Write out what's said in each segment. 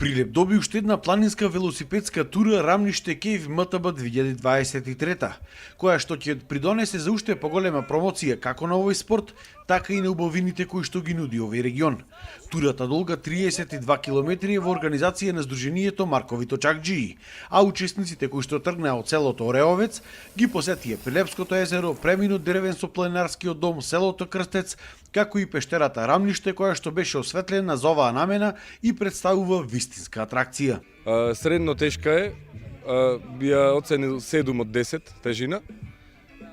Прилеп доби уште една планинска велосипедска тура Рамниште Кейв МТБ 2023, која што ќе придонесе за уште поголема промоција како на овој спорт, така и на убавините кои што ги нуди овој регион. Турата долга 32 км е во организација на Сдруженијето Марковито Чакџии, а учесниците кои што тргнаа од селото Ореовец ги посетија Прилепското езеро, преминут Древенско-планинарскиот дом, селото Крстец, како и пештерата Рамниште која што беше осветлена за оваа намена и представува вистинска атракција. Средно тешка е, би ја оценил 7 од 10 тежина.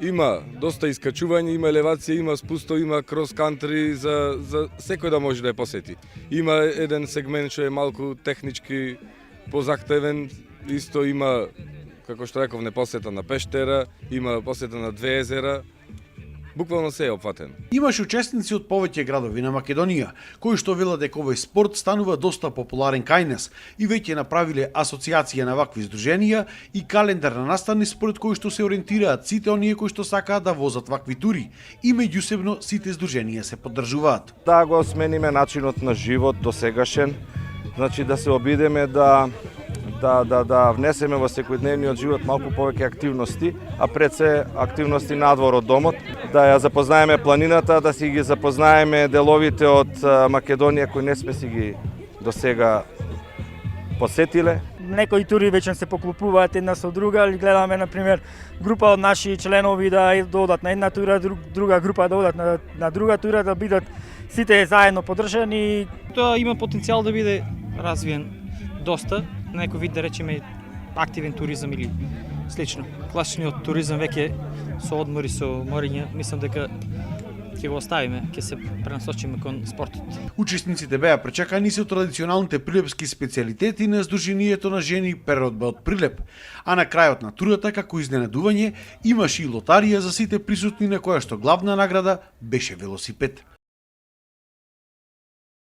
Има доста искачување, има елевација, има спусто, има крос-кантри, за секој да може да ја посети. Има еден сегмент што е малку технички позахтевен, исто има, како што реков, посета на пештера, има посета на 2 езера. Буквално се е опфатено. Имаше учесници од повеќе градови на Македонија, кои што велат дека овој спорт станува доста популарен кај нас и веќе направиле асоциација на вакви здруженија и календар на настани според кои што се ориентираат сите оние кои што сакаат да возат вакви тури и меѓусебно сите здруженија се поддржуваат. Да го смениме начинот на живот досегашен, значи да се обидеме да внесеме во секојдневниот живот малку повеќе активности, а пред се активности надвор од домот, да ја запознаеме планината, да си ги запознаеме деловите од Македонија кои не сме си ги досега посетиле. Некои тури веќе се поклопуваат една со друга, или гледаме на пример група од наши членови да одат на една тура, друга група да одат на друга тура, да бидат сите заедно поддржани. Тоа има потенцијал да биде развиен доста, некој вид да речеме активен туризам или слично. Класичниот туризам веќе со одмори, со мориња, мислам дека ќе го оставиме, ќе се пренасочиме кон спортот. Учесниците беа пречекани со традиционалните прилепски специјалитети на Сдруженијето на жени Преродба од Прилеп, а на крајот на турата, како изненадување, имаше и лотарија за сите присутни на која што главна награда беше велосипед.